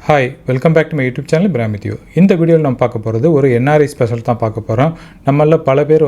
Hi, welcome back to my YouTube channel from with you. இந்த வீடியோவில் நம்ம பார்க்க போகிறது ஒரு என்ஆர்ஐ ஸ்பெஷல் தான் பார்க்க போகிறோம். நம்மள பல பேர்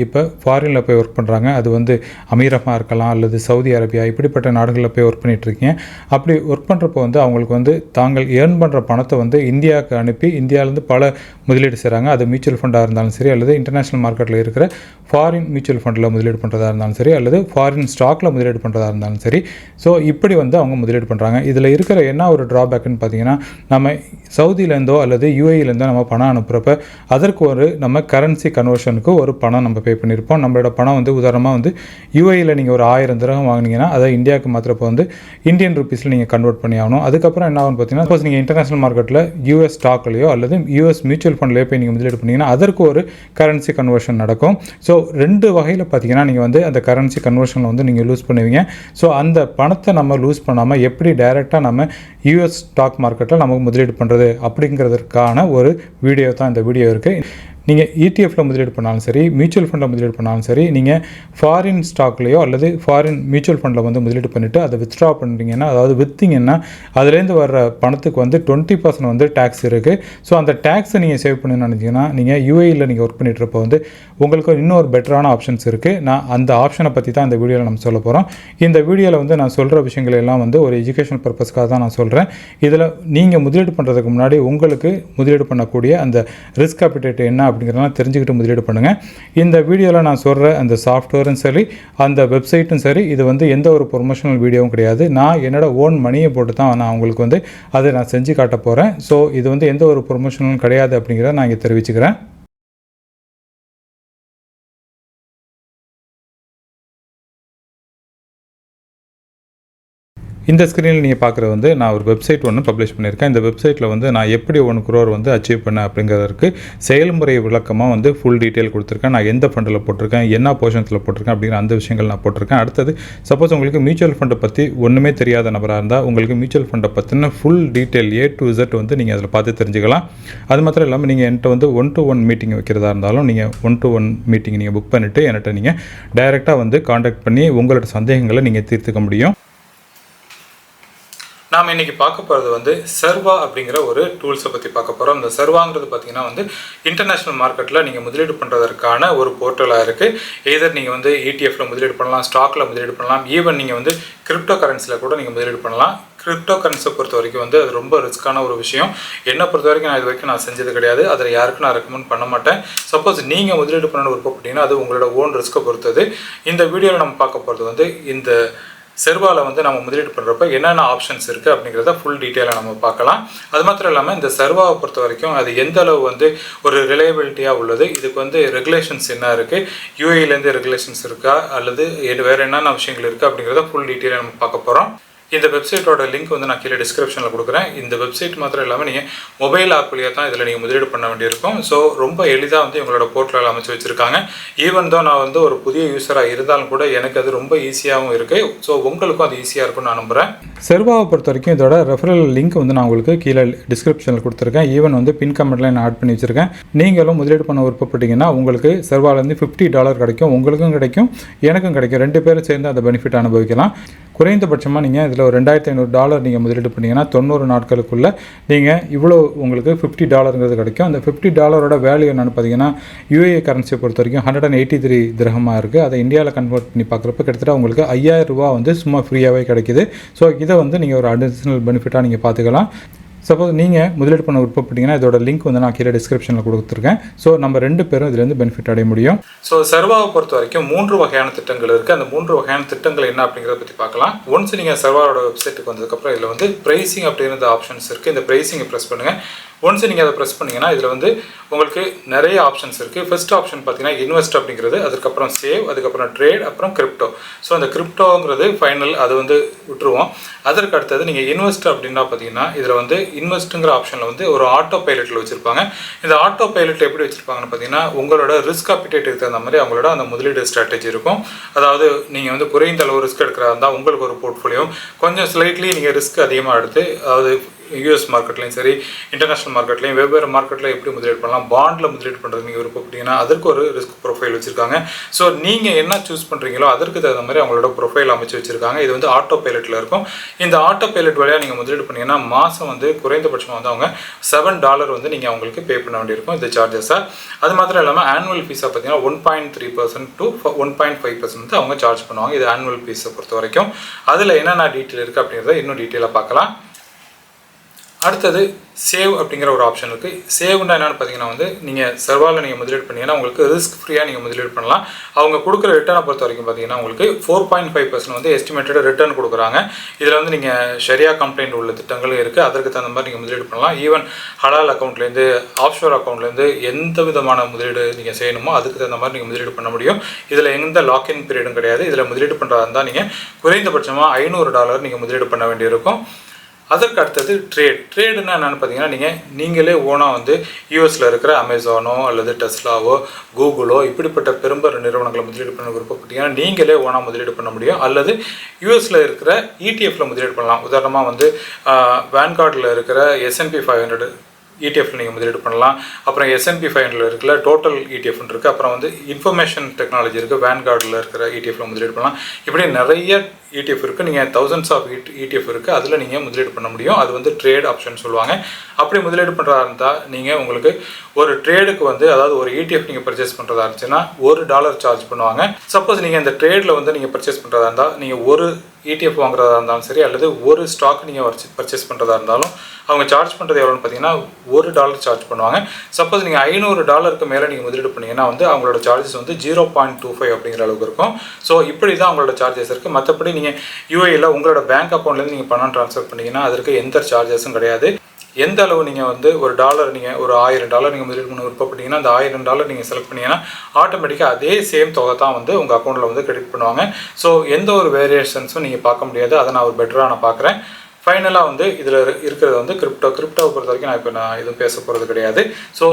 இப்போ ஃபாரினில் போய் ஒர்க் பண்ணுறாங்க. அது அமீரகமாக இருக்கலாம் அல்லது சவுதி அரேபியா, இப்படிப்பட்ட நாடுகளில் போய் ஒர்க் பண்ணிகிட்ருக்கீங்க. அப்படி ஒர்க் பண்ணுறப்போ அவங்களுக்கு தாங்கள் ஏர்ன் பண்ணுற பணத்தை இந்தியாவுக்கு அனுப்பி இந்தியாவிலேருந்து பல முதலீடு செய்கிறாங்க. அது மியூச்சுவல் ஃபண்டாக இருந்தாலும் சரி, அல்லது இன்டர்நேஷ்னல் மார்க்கெட்டில் இருக்கிற ஃபாரின் மியூச்சுவல் ஃபண்டில் முதலீடு பண்ணுறதா இருந்தாலும் சரி, அல்லது ஃபாரின் ஸ்டாக்கில் முதலீடு பண்ணுறதா இருந்தாலும் சரி. ஸோ இப்படி அவங்க முதலீடு பண்ணுறாங்க. இதில் இருக்கிற என்ன ஒரு ட்ராபேக்குன்னு பார்த்தீங்கன்னா, நம்ம சவுதியிலேருந்தோ அல்லது யூஏஇலேருந்தோ நம்ம பணம் அனுப்புகிறப்ப அதற்கு நம்ம கரன்சி கன்வர்ஷனுக்கு ஒரு பணம் நம்ம பே பண்ணியிருப்போம். நம்மளோட பணம் உதாரணமாக யூஏஇயில் நீங்கள் ஒரு 1000 திரகம் வாங்கினீங்கன்னா அதை இந்தியாவுக்கு மாத்திரப்போ இந்தியன் ருப்பீஸில் நீங்கள் கன்வெர்ட் பண்ணி ஆகணும். அதுக்கப்புறம் என்ன ஆகும்னு பார்த்தீங்கன்னா, சப்போஸ் நீங்கள் இன்டர்நேஷனல் மார்க்கெட்டில் யூஎஸ் ஸ்டாக்லையோ அல்லது யூஎஸ் மியூச்சுவல் ஃபண்ட்லேயோ போய் நீங்கள் முதலீடு பண்ணிங்கன்னா அதற்கு ஒரு கரன்சி கன்வர்ஷன் நடக்கும். ஸோ 2 வகையில் பார்த்தீங்கன்னா நீங்கள் அந்த கரன்சி கன்வர்ஷனில் நீங்கள் லூஸ் பண்ணுவீங்க. ஸோ அந்த பணத்தை நம்ம லூஸ் பண்ணாமல் எப்படி டைரெக்டாக நம்ம யூஎஸ் ஸ்டாக் மார்க்கெட்டில் நமக்கு முதலீடு பண்ணுறது அப்படிங்கிறதுக்கான ஒரு வீடியோ தான் இந்த வீடியோ இருக்குது. நீங்கள் இடிஎஃப்பில் முதலீடு பண்ணாலும் சரி, மியூச்சுவல் ஃபண்டில் முதலீடு பண்ணாலும் சரி, நீங்கள் ஃபாரின் ஸ்டாக்லேயோ அல்லது ஃபாரின் மியூச்சுவல் ஃபண்டில் முதலீடு பண்ணிவிட்டு அதை வித்ட்ரா பண்ணுறீங்கன்னா, அதாவது விற்றிங்கன்னா அதுலேருந்து வர்ற பணத்துக்கு 20% டேக்ஸ் இருக்குது. ஸோ அந்த டேக்ஸை நீங்கள் சேவ் பண்ணணும்னு நினச்சிங்கன்னா, நீங்கள் யூஏஇயில் நீங்கள் ஒர்க் பண்ணிட்டுருப்போ உங்களுக்கு இன்னொரு பெட்டரான ஆப்ஷன்ஸ் இருக்குது. நான் அந்த ஆப்ஷனை பற்றி தான் இந்த வீடியோவில் நம்ம சொல்ல போகிறோம். இந்த வீடியோவில் நான் சொல்கிற விஷயங்கள் எல்லாம் ஒரு எஜுகேஷன் பர்பஸ்க்காக தான் நான் சொல்கிறேன். இதில் நீங்கள் முதலீடு பண்ணுறதுக்கு முன்னாடி உங்களுக்கு முதலீடு பண்ணக்கூடிய அந்த ரிஸ்க் அப்பிடைட் என்ன அப்படிங்கிறதெல்லாம் தெரிஞ்சுக்கிட்டு முதலீடு பண்ணுங்கள். இந்த வீடியோவில் நான் சொல்கிற அந்த சாஃப்ட்வேரும் சரி, அந்த வெப்சைட்டும் சரி, இது எந்த ஒரு ப்ரொமோஷனல் வீடியோவும் கிடையாது. நான் என்னோட ஓன் மணியை போட்டு தான் நான் உங்களுக்கு அதை நான் செஞ்சு காட்ட போகிறேன். ஸோ இது எந்த ஒரு ப்ரொமோஷனலும் கிடையாது அப்படிங்கிறத நான் இங்கே தெரிவிச்சுக்கிறேன். இந்த ஸ்க்ரீனில் நீங்கள் பார்க்குறது நான் ஒரு வெப்சைட் ஒன்று பப்ளிஷ் பண்ணியிருக்கேன். இந்த வெப்சைட்டில் நான் எப்படி 1 crore அச்சீவ் பண்ணேன் அப்படிங்கிறதுக்கு செயல்முறை விளக்கமாக ஃபுல் டீட்டெயில் கொடுத்துருக்கேன். நான் எந்த ஃபண்டில் போட்டிருக்கேன், என்ன போர்ஷன்ஸில் போட்டிருக்கேன் அப்படிங்கிற அந்த விஷயங்கள் நான் போட்டிருக்கேன். அடுத்தது, சப்போஸ் உங்களுக்கு மியூச்சுவல் ஃபண்டை பற்றி ஒன்றுமே தெரியாத நபராக இருந்தால் உங்களுக்கு மியூச்சுவல் ஃபண்டை பற்றின full detail A to Z நீங்கள் அதில் பார்த்து தெரிஞ்சுக்கலாம். அது மாத்திரம் இல்லாமல் நீங்கள் என்கிட்ட 1-to-1 மீட்டிங் வைக்கிறதா இருந்தாலும் நீங்கள் 1-to-1 மீட்டிங் நீங்கள் புக் பண்ணிவிட்டு என்கிட்ட நீங்கள் டைரெக்டாக காண்டாக்ட் பண்ணி உங்களோட சந்தேகங்களை நீங்கள் தீர்த்துக்க முடியும். நாம் இன்றைக்கி பார்க்க போகிறது சர்வா அப்படிங்கிற ஒரு டூல்ஸை பற்றி பார்க்க போகிறோம். இந்த சர்வாங்கிறது பார்த்திங்கன்னா இன்டர்நேஷ்னல் மார்க்கெட்டில் நீங்கள் முதலீடு பண்ணுறதற்கான ஒரு போர்ட்டலாக இருக்குது. எதர் நீங்கள் இடிஎஃப்பில் முதலீடு பண்ணலாம், ஸ்டாக்கில் முதலீடு பண்ணலாம், ஈவன் நீங்கள் கிரிப்டோ கரன்சியில் கூட நீங்கள் முதலீடு பண்ணலாம். கிரிப்டோ கரன்சியை பொறுத்த வரைக்கும் அது ரொம்ப ரிஸ்க்கான ஒரு விஷயம். என்னை பொறுத்த வரைக்கும் நான் இது வரைக்கும் நான் செஞ்சது கிடையாது. அதில் யாருக்கும் நான் ரெக்கமெண்ட் பண்ண மாட்டேன். சப்போஸ் நீங்கள் முதலீடு பண்ண விருப்பப்பட்டீங்கன்னா அது உங்களோட ஓன் ரிஸ்க்கை பொறுத்தது. இந்த வீடியோவில் நம்ம பார்க்க போகிறது இந்த சர்வாவில் நம்ம முதலீடு பண்ணுறப்ப என்னென்ன ஆப்ஷன்ஸ் இருக்குது அப்படிங்கிறத ஃபுல் டீட்டெயிலாக நம்ம பார்க்கலாம். அது மாத்திரம் இல்லாமல் இந்த சர்வாவை பொறுத்த வரைக்கும் அது எந்த அளவு ஒரு ரிலையபிலிட்டியாக உள்ளது, இதுக்கு ரெகுலேஷன்ஸ் என்ன இருக்குது, யூஏலேருந்து ரெகுலேஷன்ஸ் இருக்கா அல்லது வேறு என்னென்ன விஷயங்கள் இருக்குது அப்படிங்கிறத ஃபுல் டீட்டெயிலாக நம்ம பார்க்க போகிறோம். இந்த வெப்சைட்டோட லிங்க் நான் கீழே டிஸ்கிரிப்ஷனில் கொடுக்குறேன். இந்த வெப்சைட் மாத்திரம் இல்லாமல் நீங்கள் மொபைல் ஆப்லேயே தான் இதில் நீங்கள் முதலீடு பண்ண வேண்டியிருக்கும். ஸோ ரொம்ப எளிதாக இவங்களோட போர்ட்டலில் அமைச்சு வச்சுருக்காங்க. ஈவன் தான் நான் ஒரு புதிய யூஸராக இருந்தாலும் கூட எனக்கு அது ரொம்ப ஈஸியாகவும் இருக்குது. ஸோ உங்களுக்கும் அது ஈஸியாக இருக்கும்னு நான் நம்புகிறேன். சர்வாவை பொறுத்த வரைக்கும் இதோட ரெஃபரல் லிங்க் நான் உங்களுக்கு கீழே டிஸ்கிரிப்ஷனில் கொடுத்துருக்கேன். ஈவன் பின் கமெண்ட்டில் நான் ஆட் பண்ணி வச்சுருக்கேன். நீங்களும் முதலீடு பண்ண விருப்பப்பட்டீங்கன்னா உங்களுக்கு சர்வாலேருந்து $50 கிடைக்கும். உங்களுக்கும் கிடைக்கும், எனக்கும் கிடைக்கும். 2 பேரும் சேர்ந்து அந்த பெனிஃபிட் அனுபவிக்கலாம். குறைந்தபட்சமாக நீங்கள் இதில் ஒரு $2500 நீங்கள் முதலீடு பண்ணிங்கன்னா 90 நாட்களுக்குள்ளே நீங்கள் இவ்வளோ உங்களுக்கு $50 கிடைக்கும். அந்த $50 வேல்யூ என்னென்னு பார்த்தீங்கன்னா, யூஏ கரன்சியை பொறுத்த வரைக்கும் 183 திரகமாக இருக்குது. அதை இந்தியாவில் கன்வெர்ட் பண்ணி பார்க்குறப்ப கிட்டத்தட்ட உங்களுக்கு $5000 சும்மா ஃப்ரீயாகவே கிடைக்கிது. ஸோ இதை நீங்கள் ஒரு அடிஷ்னல் பெனிஃபிட்டாக நீங்கள் பார்த்துக்கலாம். சப்போஸ் நீங்கள் முதலீடு பண்ண விருப்பப்பட்டீங்கன்னா இதோட லிங்க் நான் கீழே டிஸ்கிரிப்ஷனில் கொடுத்துருக்கேன். ஸோ நம்ம 2 பேரும் இதுலேருந்து பெனிஃபிட் அடைய முடியும். ஸோ சர்வாவை பொறுத்த வரைக்கும் 3 வகையான திட்டங்கள் இருக்குது. அந்த 3 வகையான திட்டங்கள் என்ன அப்படிங்கிறத பற்றி பார்க்கலாம். ஒன்ஸ் நீங்கள் சர்வாவோட வெப்சைட்டுக்கு வந்ததுக்கப்புறம் இதில் ப்ரைஸிங் அப்படிங்கிற ஆப்ஷன்ஸ் இருக்குது. இந்த ப்ரைஸிங்கை ப்ரெஸ் பண்ணுங்கள். ஒன்ஸ் நீங்கள் அதை ப்ரெஸ் பண்ணிங்கன்னா இதில் உங்களுக்கு நிறைய ஆப்ஷன்ஸ் இருக்குது. ஃபர்ஸ்ட் ஆப்ஷன் பார்த்தீங்கன்னா இன்வெஸ்ட் அப்படிங்கிறது, அதுக்கப்புறம் சேவ், அதுக்கப்புறம் ட்ரேட், அப்புறம் கிரிப்டோ. ஸோ அந்த கிரிப்டோங்கிறது ஃபைனல், அது விட்டுருவோம். அதற்கு அடுத்தது நீங்கள் இன்வெஸ்ட் அப்படின்னா பார்த்தீங்கன்னா இதில் இன்வெஸ்ட்டுங்கிற ஆப்ஷனில் ஒரு ஆட்டோ பைலட்டில் வச்சுருப்பாங்க. இந்த ஆட்டோ பைலட்டில் எப்படி வச்சுருப்பாங்கன்னு பார்த்தீங்கன்னா உங்களோட ரிஸ்க் அப்பிடைட்டுக்கு தகுந்த மாதிரி அவங்களோட அந்த முதலீடு ஸ்ட்ராட்டஜி இருக்கும். அதாவது நீங்கள் குறைந்த அளவு ரிஸ்க் எடுக்கிறதா இருந்தால் உங்களுக்கு ஒரு போர்ட்ஃபோலியோ, கொஞ்சம் ஸ்லைட்லி நீங்கள் ரிஸ்க் அதிகமாக எடுத்து, அதாவது யூஎஸ் மார்க்கெட்லையும் சரி, இன்டர்நேஷனல் மார்க்கெட்லையும் வெவ்வேறு மார்க்கெட்டில் எப்படி முதலீடு பண்ணலாம், பாண்டில் முதலீடு பண்ணுறது நீங்கள் விருப்பப்பட்டீங்கன்னா அதற்கு ஒரு ரிஸ்க் ப்ரொஃபைல் வச்சுருக்காங்க. ஸோ நீங்கள் என்ன சூஸ் பண்ணுறீங்களோ அதற்கு தகுந்த மாதிரி அவங்களோட ப்ரொஃபைல் அமைச்சு வச்சுருக்காங்க. இது வந்து ஆட்டோ பைலட்டில் இருக்கும். இந்த ஆட்டோ பைலட் வழியாக நீங்கள் முதலீடு பண்ணிங்கன்னா மாதம் வந்து குறைந்தபட்சமாக வந்து அவங்க $7 வந்து நீங்கள் அவங்களுக்கு பே பண்ண வேண்டியிருக்கும் இந்த சார்ஜஸை. அது மாத்திரம் இல்லாமல் ஆனுவல் ஃபீஸாக பார்த்தீங்கன்னா 1.3% to 1.5% வந்து அவங்க சார்ஜ் பண்ணுவாங்க. இது ஆனுவல் ஃபீஸை பொறுத்த வரைக்கும். அதில் என்னென்ன டீட்டெயில் இருக்குது அப்படிங்கிறத இன்னும் டீட்டெயிலாக பார்க்கலாம். அடுத்தது சேவ் அப்படிங்கிற ஒரு ஆப்ஷன் இருக்குது. சேவ்னா என்னென்னு பார்த்தீங்கன்னா வந்து நீங்கள் சர்வாவில் நீங்கள் முதலீடு பண்ணிங்கன்னா உங்களுக்கு ரிஸ்க் ஃப்ரீயாக நீங்கள் முதலீடு பண்ணலாம். அவங்க கொடுக்குற ரிட்டர்னை பொறுத்த வரைக்கும் பார்த்தீங்கன்னா உங்களுக்கு 4.5% வந்து எஸ்டிமேட்டட் ரிட்டர்ன் கொடுக்குறாங்க. இதில் வந்து நீங்கள் ஷரியா கம்ப்ளைண்ட் உள்ள திட்டங்களும் இருக்குது. அதற்கு தகுந்த மாதிரி நீங்கள் முதலீடு பண்ணலாம். ஈவன் ஹலால் அக்கௌண்ட்லேருந்து, ஆஃப்ஷோர் அக்கௌண்ட்லேருந்து எந்த விதமான முதலீடு நீங்கள் செய்யணுமோ அதுக்கு தகுந்த மாதிரி நீங்கள் முதலீடு பண்ண முடியும். இதில் எந்த லாக்இன் பீரியடும் கிடையாது. இதில் முதலீடு பண்ணுறதா இருந்தால் நீங்கள் குறைந்தபட்சமாக $500 நீங்கள் முதலீடு பண்ண வேண்டியிருக்கும். அதற்கு அடுத்தது ட்ரேடுன்னா என்னென்னு பார்த்தீங்கன்னா நீங்களே ஓனாக வந்து யூஎஸில் இருக்கிற அமேசானோ அல்லது டெஸ்லாவோ கூகுளோ இப்படிப்பட்ட பெரும்பெரும் நிறுவனங்களை முதலீடு பண்ண விருப்பப்பட்டீங்கன்னா நீங்களே ஓனாக முதலீடு பண்ண முடியும். அல்லது யூஎஸில் இருக்கிற இடிஎஃப்ல முதலீடு பண்ணலாம். உதாரணமாக வந்து வேன்கார்டில் இருக்கிற S&P 500 இடிஎஃப்ல நீங்கள் முதலீடு பண்ணலாம். அப்புறம் S&P 500 இருக்குல்ல, டோட்டல் இடிஎஃப்னு இருக்குது. அப்புறம் வந்து இன்ஃபர்மேஷன் டெக்னாலஜி இருக்குது, வேன்கார்டில் இருக்கிற இடிஎஃப்ல முதலீடு பண்ணலாம். இப்படி நிறைய ETF இருக்குது. நீங்கள் thousands of ETF இருக்குது. அதில் நீங்கள் முதலீடு பண்ண முடியும். அது வந்து ட்ரேட் ஆப்ஷன் சொல்லுவாங்க. அப்படி முதலீடு பண்ணுறதா இருந்தால் நீங்கள் உங்களுக்கு ஒரு ட்ரேடுக்கு வந்து, அதாவது ஒரு ETF நீங்கள் பர்ச்சேஸ் பண்ணுறதா இருந்துச்சுன்னா $1 சார்ஜ் பண்ணுவாங்க. சப்போஸ் நீங்கள் இந்த ட்ரேடில் வந்து நீங்கள் பர்ச்சேஸ் பண்ணுறதா இருந்தால் நீங்கள் ஒரு ETF வாங்குறதா இருந்தாலும் சரி, அல்லது ஒரு ஸ்டாக் நீங்கள் பர்ச்சேஸ் பண்ணுறதா இருந்தாலும் அவங்க சார்ஜ் பண்ணுறது எவ்வளோன்னு பார்த்தீங்கன்னா $1 சார்ஜ் பண்ணுவாங்க. சப்போஸ் நீங்கள் $500 மேலே நீங்கள் முதலீடு பண்ணிங்கன்னா வந்து அவங்களோட சார்ஜஸ் வந்து 0.25 அப்படிங்கிற அளவுக்கு இருக்கும். ஸோ இப்படி தான் அவங்களோட சார்ஜஸ் இருக்குது. மற்றபடி நீங்கள் UAEல உங்களோட பேங்க் அக்கௌண்ட்லேருந்து நீங்கள் பணம் ட்ரான்ஸ்ஃபர் பண்ணிங்கன்னா அதற்கு எந்த சார்ஜஸும் கிடையாது. எந்த அளவு நீங்கள் வந்து ஒரு $1000 நீங்கள் முதலீடு பண்ண விருப்பப்பட்டீங்கன்னா அந்த $1000 நீங்கள் செலக்ட் பண்ணிங்கன்னா ஆட்டோமேட்டிக்காக அதே சேம் தொகை தான் வந்து உங்கள் அக்கௌண்ட்டில் வந்து கிரெடிட் பண்ணுவாங்க. ஸோ எந்த ஒரு வேரியேஷன்ஸும் நீங்கள் பார்க்க முடியாது. அதை நான் ஒரு பெட்டராக நான் பார்க்குறேன். ஃபைனலாக வந்து இதில் இருக்கிறது வந்து கிரிப்டோவை பொறுத்த வரைக்கும் நான் எதுவும் பேச போகிறது கிடையாது. ஸோ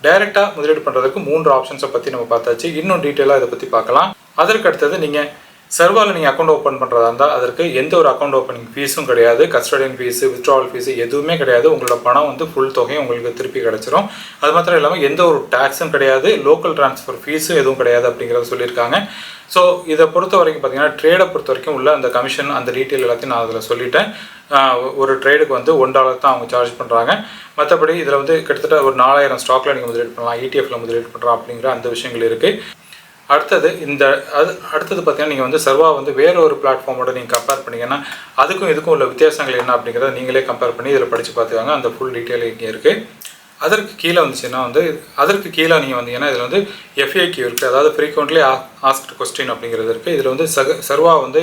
டைரெக்டாக முதலீடு பண்ணுறதுக்கு 3 ஆப்ஷன்ஸை பற்றி நம்ம பார்த்தாச்சு. இன்னும் டீட்டெயிலாக இதை பற்றி பார்க்கலாம். அதற்கு அடுத்தது நீங்கள் சர்வாவில் நீங்கள் அக்கௌண்ட் ஓப்பன் பண்ணுறதா இருந்தால் அதற்கு எந்த ஒரு அக்கௌண்ட் ஓப்பனிங் ஃபீஸும் கிடையாது. கஸ்டடியன் ஃபீஸு, வித்ட்ராவல் ஃபீஸு எதுவுமே கிடையாது. உங்களோட பணம் வந்து ஃபுல் தொகையும் உங்களுக்கு திருப்பி கிடச்சிரும். அது மாத்திரம் இல்லாமல் எந்த ஒரு டேக்ஸும் கிடையாது. லோக்கல் ட்ரான்ஸ்ஃபர் ஃபீஸும் எதுவும் கிடையாது அப்படிங்கிறத சொல்லியிருக்காங்க. ஸோ இதை பொறுத்த வரைக்கும் பார்த்தீங்கன்னா ட்ரேடை பொறுத்த வரைக்கும் உள்ள அந்த கமிஷன், அந்த டீட்டெயில் எல்லாத்தையும் நான் அதில் சொல்லிட்டேன். ஒரு ட்ரேடுக்கு வந்து $1 தான் அவங்க சார்ஜ் பண்ணுறாங்க. மற்றபடி இதில் வந்து கிட்டத்தட்ட ஒரு 4000 ஸ்டாக்கில் நீங்கள் முதலீடு பண்ணலாம், ETF முதலீடு பண்ணுறோம் அப்படிங்கிற அந்த விஷயங்கள் இருக்குது. அடுத்தது பார்த்தீங்கன்னா நீங்கள் வந்து சர்வா வந்து வேறு ஒரு பிளாட்ஃபார்மோட நீங்கள் கம்பேர் பண்ணிங்கன்னா அதுக்கும் இதுக்கும் உள்ள வித்தியாசங்கள் என்ன அப்படிங்கிறத நீங்களே கம்பேர் பண்ணி இதில் படித்து பார்த்துக்காங்க. அந்த ஃபுல் டீட்டெயில் இங்கே இருக்குது. அதற்கு கீழே வந்துச்சுன்னா வந்து அதற்கு கீழே நீங்கள் வந்தீங்கன்னா இதில் வந்து FAQ இருக்குது, அதாவது ஃப்ரீக்வெண்ட்லி ஆஸ்க்டு கொஸ்டின் அப்படிங்கிறது இருக்குது. இதில் வந்து சர்வா வந்து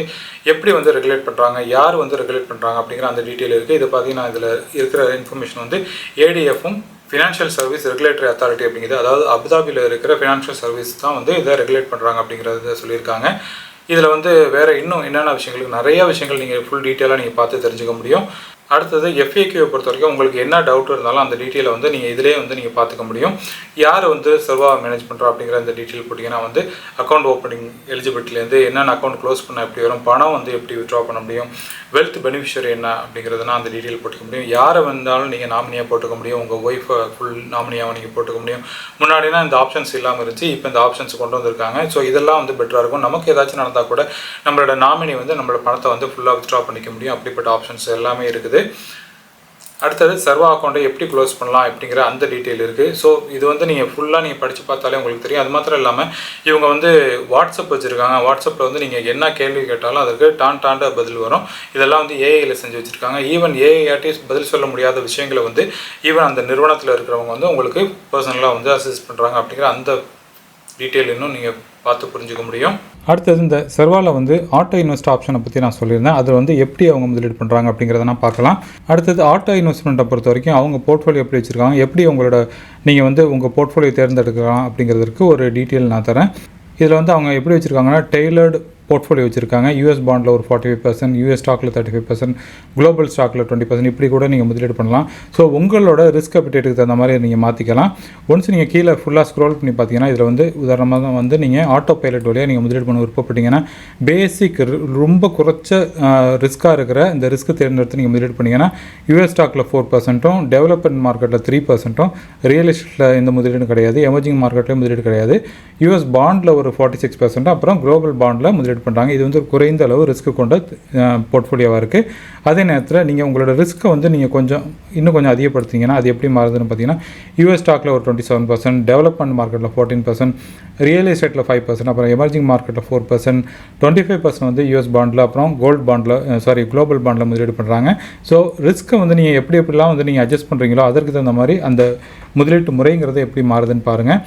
எப்படி வந்து ரெகுலேட் பண்ணுறாங்க, யார் வந்து ரெகுலேட் பண்ணுறாங்க அப்படிங்கிற அந்த டீட்டெயில் இருக்குது. இது பார்த்தீங்கன்னா இதில் இருக்கிற இன்ஃபர்மேஷன் வந்து ADFும் ஃபினான்ஷியல் சர்வீஸ் ரெகுலேட்டரி அத்தாரிட்டி அப்படிங்கிறது, அதாவது அபுதாபியில் இருக்கிற ஃபினான்ஷியல் சர்வீஸ் தான் வந்து இதை ரெகுலேட் பண்ணுறாங்க அப்படிங்கிறத சொல்லியிருக்காங்க. இதில் வந்து வேறு இன்னும் என்னென்ன விஷயங்களுக்கு நிறைய விஷயங்கள் நீங்கள் ஃபுல் டீட்டெயிலாக நீங்கள் பார்த்து தெரிஞ்சுக்க முடியும். அடுத்தது FAQவை பொறுத்த வரைக்கும் உங்களுக்கு என்ன டவுட் இருந்தாலும் அந்த டீட்டெயிலை வந்து நீங்கள் இதிலே வந்து நீங்கள் பார்த்துக்க முடியும். யார் வந்து சர்வா மேனேஜ் பண்ணுறோம் அப்படிங்கிற அந்த டீட்டெயில் போட்டிங்கன்னா வந்து அக்கௌண்ட் ஓப்பனிங் எலிஜிபிலிட்டிலேருந்து என்னென்ன அக்கௌண்ட் க்ளோஸ் பண்ண எப்படி வரும், பணம் வந்து எப்படி வித்ட்ரா பண்ண முடியும், வெல்த் பெனிஃபிஷரி என்ன அப்படிங்கிறதுனா அந்த டீட்டெயில் போட்டுக்க முடியும். யாரை வந்தாலும் நீங்கள் நாமினியாக போட்டுக்க முடியும், உங்கள் ஒய்ஃபை ஃபுல் நாமினியாக நீங்கள் போட்டுக்க முடியும். முன்னாடினா இந்த ஆப்ஷன்ஸ் இல்லாமல் இருந்துச்சு, இப்போ இந்த ஆப்ஷன்ஸ் கொண்டு வந்திருக்காங்க. ஸோ இதெல்லாம் வந்து பெட்டராக இருக்கும். நமக்கு ஏதாச்சும் நடந்தால் கூட நம்மளோட நாமினி வந்து நம்மளோட பணத்தை வந்து ஃபுல்லாக வித்ட்ரா பண்ணிக்க முடியும். அப்படிப்பட்ட ஆப்ஷன்ஸ் எல்லாமே இருக்குது. அடுத்தது சர்வா அக்கௌண்ட்டை எப்படி க்ளோஸ் பண்ணலாம் அப்படிங்கிற அந்த டீட்டெயில் இருக்குது. ஸோ இது வந்து நீங்கள் ஃபுல்லாக நீங்கள் படித்து பார்த்தாலே உங்களுக்கு தெரியும். அது மாத்திரம் இல்லாமல் இவங்க வந்து வாட்ஸ்அப் வச்சுருக்காங்க. வாட்ஸ்அப்பில் வந்து நீங்கள் என்ன கேள்வி கேட்டாலும் அதற்கு டாண்டா பதில் வரும். இதெல்லாம் வந்து ஏஐயில் செஞ்சு வச்சுருக்காங்க. ஈவன் ஏஐஆர்டி பதில் சொல்ல முடியாத விஷயங்களை வந்து ஈவன் அந்த நிறுவனத்தில் இருக்கிறவங்க வந்து உங்களுக்கு பர்சனலாக வந்து அசிஸ்ட் பண்ணுறாங்க அப்படிங்கிற அந்த டீட்டெயில் இன்னும் நீங்கள் பார்த்து புரிஞ்சுக்க முடியும். அடுத்தது இந்த சர்வாவில் வந்து ஆட்டோ இன்வெஸ்ட் ஆப்ஷனை பற்றி நான் சொல்லியிருந்தேன். அது வந்து எப்படி அவங்க முதலீடு பண்ணுறாங்க அப்படிங்கிறத நான் பார்க்கலாம். அடுத்தது ஆட்டோ இன்வெஸ்ட்மெண்ட்டை பொறுத்த வரைக்கும் அவங்க போர்ட்ஃபோலியோ எப்படி வச்சுருக்காங்க, எப்படி உங்களோட நீங்கள் வந்து உங்கள் போர்ட்ஃபோலியோ தேர்ந்தெடுக்கலாம் அப்படிங்கிறதுக்கு ஒரு டீட்டெயில் நான் தரேன். இதில் வந்து அவங்க எப்படி வச்சுருக்காங்கன்னா டெய்லர்டு போர்ட்ஃபோலியோ வச்சுருக்காங்க. யூஎஸ் பாண்டில் ஒரு 45%, யூஎஸ் ஸ்டாக்கில் 35%, குளோபல் ஸ்டாக்கில் 20%, இப்படி கூட நீங்கள் முதலீடு பண்ணலாம். ஸோ உங்களோட ரிஸ்க் அப்பிடேட்டுக்கு தகுந்த மாதிரி நீங்கள் மாற்றிக்கலாம். ஒன்ஸ் நீங்கள் கீழே ஃபுல்லாக ஸ்க்ரோல் பண்ணி பார்த்தீங்கன்னா இதில் வந்து உதாரணமாக வந்து நீங்கள் ஆட்டோ பைலட் வழியாக நீங்கள் முதலீடு பண்ண விருப்பப்பட்டீங்கன்னா பேசிக் ரொம்ப குறைச்ச ரிஸ்க்காக இருக்கிற இந்த ரிஸ்க்கு தேர்ந்தெடுத்து நீங்கள் முதலீடு பண்ணிங்கன்னா யூஎஸ் ஸ்டாக்கில் 4%, டெவலப்மெண்ட் மார்க்கெட்டில் 3%, ரியல் எஸ்டேட்டில் எந்த முதலீடும் கிடையாது, எமர்ஜிங் மார்க்கெட்லேயும் முதலீடு கிடையாது, யூஎஸ் பாண்டில் ஒரு 46%, அப்புறம் குளோபல் பாண்டில் முதலீடு பண்ணுறாங்க. இது வந்து குறைந்த அளவு ரிஸ்க் கொண்ட போர்ட்ஃபோலியோவாக இருக்குது. அதே நேரத்தில் நீங்கள் உங்களோட ரிஸ்க்கை வந்து நீங்கள் இன்னும் கொஞ்சம் அதிகப்படுத்திங்கன்னா அது எப்படி மாறுதுன்னு பார்த்தீங்கன்னா யூஎஸ் ஸ்டாக்கில் ஒரு 27%, டெவலப்மெண்ட் மார்க்கெட்டில் 14%, ரியல் எஸ்டேட்டில் 5%, அப்புறம் எமர்ஜிங் மார்க்கெட்டில் 4%, 25% வந்து யூஎஸ் பாண்டில், அப்புறம் குளோபல் பாண்டில் முதலீடு பண்ணுறாங்க. ஸோ ரிஸ்க்கை வந்து நீங்கள் எப்படிலாம் வந்து நீங்கள் அட்ஜஸ்ட் பண்ணுறீங்களோ அதற்கு தகுந்த மாதிரி அந்த முதலீட்டு முறைங்கிறது எப்படி மாறுதுன்னு பாருங்கள்.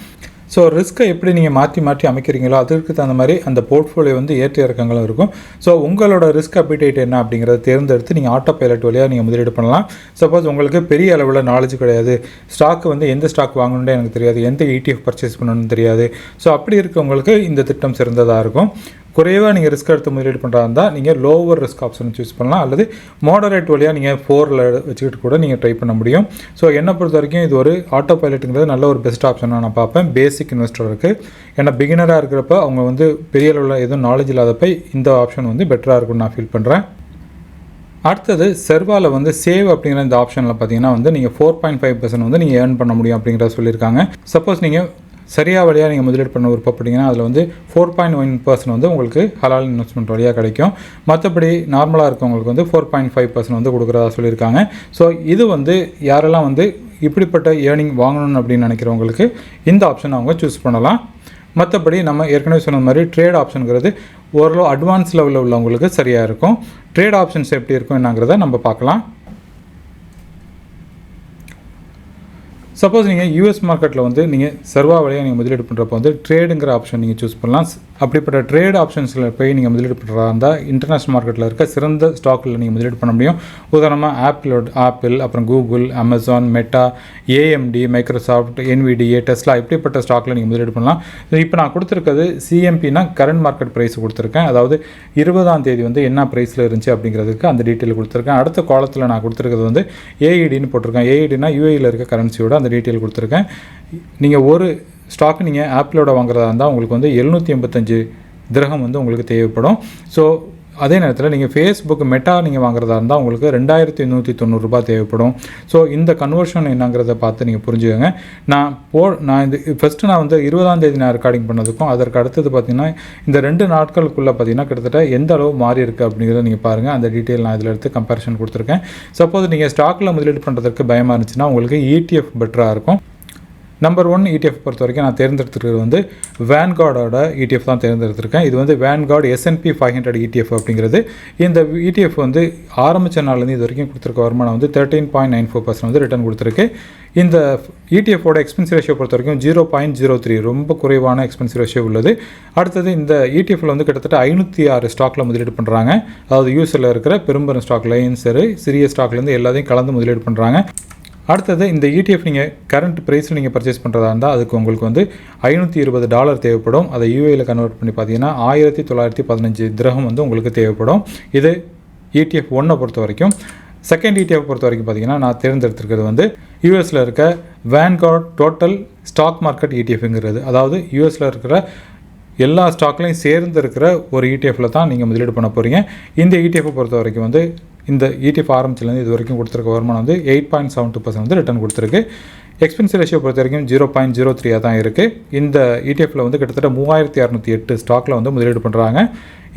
ஸோ ரிஸ்க்கை எப்படி நீங்கள் மாற்றி அமைக்கிறீங்களோ அதற்கு தகுந்த மாதிரி அந்த போர்ட்ஃபோலியோ வந்து ஏற்ற இறக்கங்களும் இருக்கும். ஸோ உங்களோட ரிஸ்க் அப்பிடைட் என்ன அப்படிங்கிறத தேர்ந்தெடுத்து நீங்கள் ஆட்டோ பைலட் வழியாக நீங்கள் முதலீடு பண்ணலாம். சப்போஸ் உங்களுக்கு பெரிய அளவில் நாலேஜ் கிடையாது, ஸ்டாக் வந்து எந்த ஸ்டாக் வாங்கணுன்னே எனக்கு தெரியாது, எந்த ETF பர்ச்சேஸ் பண்ணணும்னு தெரியாது, ஸோ அப்படி இருக்கவங்களுக்கு இந்த திட்டம் சிறந்ததாக இருக்கும். குறைவாக நீங்கள் ரிஸ்க் எடுத்து முதலீடு பண்ணுறதா இருந்தால் நீங்கள் லோவர் ரிஸ்க் ஆப்ஷன் சூஸ் பண்ணலாம், அல்லது மாடரேட் வழியாக நீங்கள் 4ல் வச்சுக்கிட்டு கூட நீங்கள் ட்ரை பண்ண முடியும். ஸோ என்னை பொறுத்த வரைக்கும் இது ஒரு ஆட்டோ பைலட்டுங்கிறது நல்ல ஒரு பெஸ்ட் ஆப்ஷனாக நான் பார்ப்பேன் பேசிக் இன்வெஸ்டருக்கு. ஏன்னா பிகினராக இருக்கிறப்ப அவங்க வந்து பெரிய அளவில் எதுவும் நாலேஜ் இல்லாதப்ப இந்த ஆப்ஷன் வந்து பெட்டராக இருக்கும்னு நான் ஃபீல் பண்ணுறேன். அடுத்தது செர்வாவில் வந்து சேவ் அப்படிங்கிற இந்த ஆப்ஷனில் பார்த்தீங்கன்னா வந்து நீங்கள் 4.5% வந்து நீங்கள் ஏர்ன் பண்ண முடியும் அப்படிங்கிறத சொல்லியிருக்காங்க. சப்போஸ் நீங்கள் சரியாக வழியாக நீங்கள் முதலீடு பண்ண விருப்பப்பட்டீங்கன்னா அதில் வந்து 4.1% வந்து உங்களுக்கு ஹலால் இன்வெஸ்ட்மெண்ட் வழியாக கிடைக்கும். மற்றபடி நார்மலாக இருக்கவங்களுக்கு வந்து 4.5% வந்து கொடுக்குறதா சொல்லியிருக்காங்க. ஸோ இது வந்து யாரெல்லாம் வந்து இப்படிப்பட்ட ஏர்னிங் வாங்கணும்னு அப்படின்னு நினைக்கிறவங்களுக்கு இந்த ஆப்ஷன் அவங்க சூஸ் பண்ணலாம். மற்றபடி நம்ம ஏற்கனவே சொன்ன மாதிரி ட்ரேட் ஆப்ஷனுங்கிறது ஓரளவு அட்வான்ஸ் லெவலில் உள்ளவங்களுக்கு சரியாக இருக்கும். ட்ரேட் ஆப்ஷன்ஸ் எப்படி இருக்கும் என்னங்கிறத நம்ம பார்க்கலாம். சப்போஸ் நீங்கள் யூஎஸ் மார்க்கெட்டில் வந்து நீங்கள் செர்வா வழியாக நீங்கள் முதலீடு பண்ணுறப்போ வந்து ட்ரேடுங்கிற ஆப்ஷன் நீங்கள் சூஸ் பண்ணலாம். அப்படிப்பட்ட ட்ரேட் ஆப்ஷன்ஸில் போய் நீங்கள் முதலீடு பண்ணுறதா இருந்தால் இன்டர்நேஷ்னல் மார்க்கெட்டில் இருக்க சிறந்த ஸ்டாக்கில் நீங்கள் முதலீடு பண்ண முடியும். உதாரணமாக ஆப்பிள், அப்புறம் Google, Amazon, meta, AMD, Microsoft, NVIDIA, Tesla இப்படிப்பட்ட ஸ்டாக்கில் நீங்கள் முதலீடு பண்ணலாம். இப்போ நான் கொடுத்துருக்கிறது CMPனா கரண்ட் மார்க்கெட் ப்ரைஸ் கொடுத்துருக்கேன். அதாவது 20ஆம் தேதி வந்து என்ன ப்ரைஸில் இருந்துச்சு அப்படிங்கிறதுக்கு அந்த டீட்டெயில் கொடுத்துருக்கேன். அடுத்த காலத்தில் நான் கொடுத்துருக்கிறது வந்து AEDன்னு போட்டிருக்கேன். AEDனா UAEயில் இருக்க கரன்சியோட அந்த டீட்டெயில் கொடுத்துருக்கேன். நீங்கள் ஒரு ஸ்டாக்கு நீங்கள் ஆப்பிளோட வாங்குறதா இருந்தால் உங்களுக்கு வந்து 785 திரகம் வந்து உங்களுக்கு தேவைப்படும். ஸோ அதே நேரத்தில் நீங்கள் ஃபேஸ்புக், மெட்டா நீங்கள் வாங்குறதா இருந்தால் உங்களுக்கு 2190 ரூபாய் தேவைப்படும். ஸோ இந்த கன்வர்ஷன் என்னங்கிறத பார்த்து நீங்கள் புரிஞ்சுக்கோங்க. நான் இந்த ஃபஸ்ட்டு நான் வந்து 20ஆம் தேதி நான் ரெக்கார்டிங் பண்ணதுக்கும் அதற்கு அடுத்தது பார்த்திங்கன்னா இந்த 2 நாட்களுக்குள்ளே பார்த்திங்கன்னா கிட்டத்தட்ட எந்த அளவு மாறி இருக்குது அப்படிங்கிறத நீங்கள் பாருங்கள். அந்த டீட்டெயில் நான் இதில் எடுத்து கம்பேரிஷன் கொடுத்துருக்கேன். சப்போஸ் நீங்கள் ஸ்டாக்கில் முதலீடு பண்ணுறதுக்கு பயமாக இருந்துச்சுன்னா உங்களுக்கு ETF பெட்டராக இருக்கும். நம்பர் 1 ETF பொறுத்த வரைக்கும் நான் தேர்ந்தெடுத்துருக்கிறது வந்து வேன்கார்டோட ETF தான் தேர்ந்தெடுத்திருக்கேன். இது வந்து வேன்கார்டு S&P 500 ETF அப்படிங்கிறது. இந்த ETF வந்து ஆரம்பித்த நாள்லேருந்து இது வரைக்கும் கொடுத்துருக்க வருமானம் வந்து 13.94% வந்து ரிட்டர்ன் கொடுத்துருக்கு. இந்த ETFோட எக்ஸ்பென்ஸ் ரேஷியோ பொறுத்த வரைக்கும் 0.03 ரொம்ப குறைவான எக்ஸ்பென்ஸ் ரேஷியோ உள்ளது. அடுத்தது இந்த ETFல வந்து கிட்டத்தட்ட 506 ஸ்டாக்கில் முதலீடு பண்ணுறாங்க. அதாவது யூஎஸ்ல இருக்கிற பெரும்பெரும் ஸ்டாக்லையும் சரி சிறிய ஸ்டாக்லேருந்து எல்லாத்தையும் கலந்து முதலீடு பண்ணுறாங்க. அடுத்தது இந்த ETF நீங்கள் கரண்ட் ப்ரைஸில் நீங்கள் பர்ச்சேஸ் பண்ணுறதா இருந்தால் அதுக்கு உங்களுக்கு வந்து $520 தேவைப்படும். அதை UAEயில் கன்வெர்ட் பண்ணி பார்த்தீங்கன்னா 1915 திரகம் வந்து உங்களுக்கு தேவைப்படும். இது ETF 1 பொறுத்த வரைக்கும். செகண்ட் ETF பொறுத்த வரைக்கும் பார்த்தீங்கன்னா நான் தேர்ந்தெடுத்திருக்கிறது வந்து யூஎஸில் இருக்க வேன்கார்ட் டோட்டல் ஸ்டாக் மார்க்கெட் ETFங்கிறது. அதாவது யூஎஸில் இருக்கிற எல்லா ஸ்டாக்லையும் சேர்ந்து இருக்கிற ஒரு ETFல தான் நீங்கள் முதலீடு பண்ண போகிறீங்க. இந்த ETF பொறுத்த வரைக்கும் வந்து இந்த ETF ஆரம்பிச்சிலேருந்து இது வரைக்கும் கொடுத்துருக்க வருமானம் வந்து 8.72% வந்து ரிட்டர்ன் கொடுத்துருக்கு. எக்ஸ்பென்ஸ் ரேஷியோ பொறுத்த வரைக்கும் 0.03 தான் இருக்குது. இந்த ETFல வந்து கிட்டத்தட்ட 3608 ஸ்டாக்கில் வந்து முதலீடு பண்ணுறாங்க.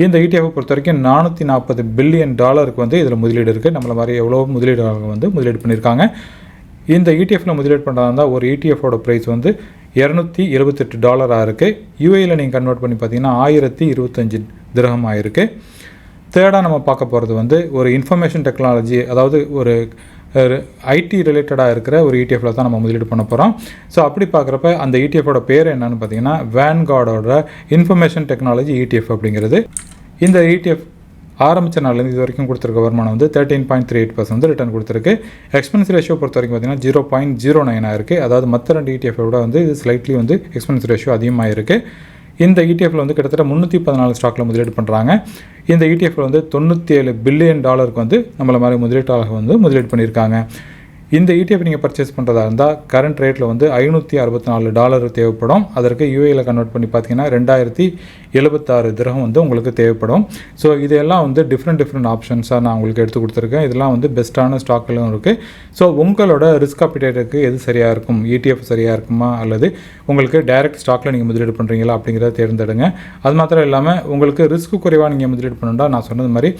இந்த ETF பொறுத்த வரைக்கும் $440 பில்லியன் வந்து இதில் முதலீடு இருக்குது. நம்மள மாதிரி எவ்வளோ முதலீடாளர்கள் வந்து முதலீடு பண்ணியிருக்காங்க. இந்த ETFல முதலீடு பண்ணுறதா இருந்தால் ஒரு ETFோட ப்ரைஸ் வந்து $278 இருக்குது. UAEயில் நீங்கள் கன்வெர்ட் பண்ணி பார்த்தீங்கன்னா 1025 திரகம் ஆகிருக்கு. தேர்டாக நம்ம பார்க்க போகிறது வந்து ஒரு இன்ஃபர்மேஷன் டெக்னாலஜி, அதாவது ஒரு IT ரிலேட்டடாக இருக்கிற ஒரு ETFல தான் நம்ம முதலீடு பண்ண போகிறோம். ஸோ அப்படி பார்க்குறப்ப அந்த ETFோட பேர் என்னன்னு பார்த்தீங்கன்னா வேன்கார்டோட இன்ஃபர்மேஷன் டெக்னாலஜி ETF அப்படிங்கிறது. இந்த ETF ஆரம்பித்த நாள்லேருந்து இது வரைக்கும் கொடுத்துருக்க வருமானம் வந்து 13.38% வந்து ரிட்டர்ன் கொடுத்துருக்கு. எக்ஸ்பென்ஸ் ரேஷியோ பொறுத்த வரைக்கும் பார்த்தீங்கன்னா 0.09 இருக்குது. அதாவது மற்ற 2 ETF விட வந்து இது ஸ்லைட்லி வந்து எக்ஸ்பென்ஸ் ரேஷியோ அதிகமாக இருக்குது. இந்த இடிஎஃப்ல வந்து கிட்டத்தட்ட 314 ஸ்டாக்கில் முதலீடு பண்ணுறாங்க. இந்த இடிஎஃப்ல வந்து $97 பில்லியன் வந்து நம்மள மாதிரி முதலீட்டாளர்கள் வந்து முதலீடு பண்ணியிருக்காங்க. இந்த ETF நீங்கள் பர்ச்சேஸ் பண்ணுறதா இருந்தால் கரண்ட் ரேட்டில் வந்து $564 தேவைப்படும். அதற்கு யூஏயில் கன்வெர்ட் பண்ணி பார்த்தீங்கன்னா 2076 திரகம் வந்து உங்களுக்கு தேவைப்படும். ஸோ இதெல்லாம் வந்து டிஃப்ரெண்ட் ஆப்ஷன்ஸாக நான் உங்களுக்கு எடுத்து கொடுத்துருக்கேன். இதெல்லாம் வந்து பெஸ்ட்டான ஸ்டாக்களும் இருக்குது. ஸோ உங்களோட ரிஸ்க் அப்பிடைட்டுக்கு எது சரியாக இருக்கும், ETF சரியாக இருக்குமா அல்லது உங்களுக்கு டைரக்ட் ஸ்டாக்கில் நீங்கள் முதலீடு பண்ணுறீங்களா அப்படிங்கிறத தேர்ந்தெடுங்க. அது மாத்திரம் இல்லாமல் உங்களுக்கு ரிஸ்க் குறைவாக நீங்கள் முதலீடு பண்ணணும்னா நான் சொன்னது மாதிரி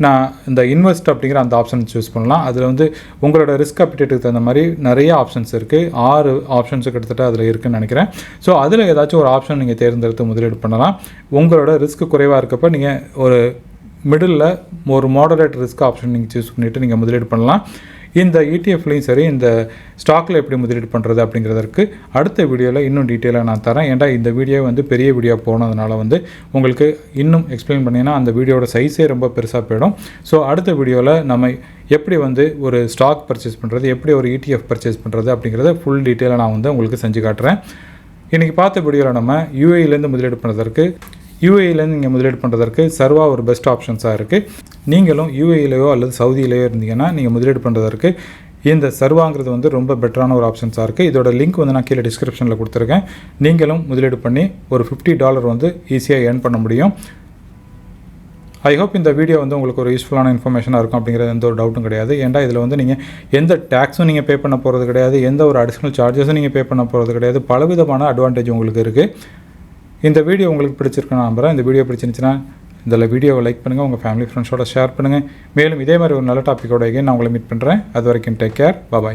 நான் இந்த இன்வெஸ்ட் அப்படிங்கிற அந்த ஆப்ஷன் சூஸ் பண்ணலாம். அதில் வந்து உங்களோட ரிஸ்க் அப்பிடைட்டுக்கு தகுந்த மாதிரி நிறைய ஆப்ஷன்ஸ் இருக்குது. 6 ஆப்ஷன்ஸு கிட்டத்தட்ட அதில் இருக்குதுன்னு நினைக்கிறேன். ஸோ அதில் ஏதாச்சும் ஒரு ஆப்ஷன் நீங்கள் தேர்ந்தெடுத்து முதலீடு பண்ணலாம். உங்களோட ரிஸ்க் குறைவாக இருக்கப்போ நீங்கள் ஒரு மிடில் ஒரு மாடரேட் ரிஸ்க் ஆப்ஷன் நீங்கள் சூஸ் பண்ணிவிட்டு நீங்கள் முதலீடு பண்ணலாம். இந்த இடிஎஃப்லையும் சரி இந்த ஸ்டாக்கில் எப்படி முதலீடு பண்ணுறது அப்படிங்கிறதற்கு அடுத்த வீடியோவில் இன்னும் டீட்டெயிலாக நான் தரேன். ஏன்டா இந்த வீடியோ வந்து பெரிய வீடியோ போனதுனால வந்து உங்களுக்கு இன்னும் எக்ஸ்பிளைன் பண்ணிங்கன்னா அந்த வீடியோட சைஸே ரொம்ப பெருசாக போயிடும். ஸோ அடுத்த வீடியோவில் நம்ம எப்படி வந்து ஒரு ஸ்டாக் பர்ச்சேஸ் பண்ணுறது, எப்படி ஒரு ETF பர்ச்சேஸ் பண்ணுறது அப்படிங்கிறத ஃபுல் டீட்டெயிலாக நான் வந்து உங்களுக்கு செஞ்சு காட்டுறேன். இன்றைக்கி பார்த்த வீடியோவில் நம்ம யூஏஇலேருந்து முதலீடு பண்ணுறதற்கு யூஏஇலேருந்து நீங்கள் முதலீடு பண்ணுறதற்கு சர்வா ஒரு பெஸ்ட் ஆப்ஷன்ஸாக இருக்குது. நீங்களும் யூஏஇலையோ அல்லது சவுதியிலையோ இருந்தீங்கன்னா நீங்கள் முதலீடு பண்ணுறதற்கு இந்த சர்வாங்கிறது வந்து ரொம்ப பெட்டரான ஒரு ஆப்ஷன்ஸாக இருக்குது. இதோட லிங்க் வந்து நான் கீழே டிஸ்கிரிப்ஷனில் கொடுத்துருக்கேன். நீங்களும் முதலீடு பண்ணி ஒரு $50 வந்து ஈஸியாக ஏர்ன் பண்ண முடியும். ஐ ஹோப் இந்த வீடியோ வந்து உங்களுக்கு ஒரு யூஸ்ஃபுல்லான இன்ஃபர்மேஷனாக இருக்கும் அப்படிங்கிறது எந்த ஒரு டவுட்டும் கிடையாது. ஏன்டா இதில் வந்து நீங்கள் எந்த டேக்ஸும் நீங்கள் பே பண்ண போகிறது கிடையாது, எந்த ஒரு அடிஷ்னல் சார்ஜஸும் நீங்கள் பே பண்ண போகிறது கிடையாது. பலவிதமான அட்வான்டேஜ் உங்களுக்கு இருக்குது. இந்த வீடியோ உங்களுக்கு பிடிச்சிருக்குன்னு நான் நம்புகிறேன். இந்த வீடியோ பிடிச்சிருந்துச்சுன்னா இதில் வீடியோவை லைக் பண்ணுங்கள், உங்கள் ஃபேமிலி ஃப்ரெண்ட்ஸோட ஷேர் பண்ணுங்கள். மேலும் இதே மாதிரி ஒரு நல்ல டாப்பிக்கோட நான் உங்களை மீட் பண்ணுறேன். அது வரைக்கும் டேக் கேர், பாய்.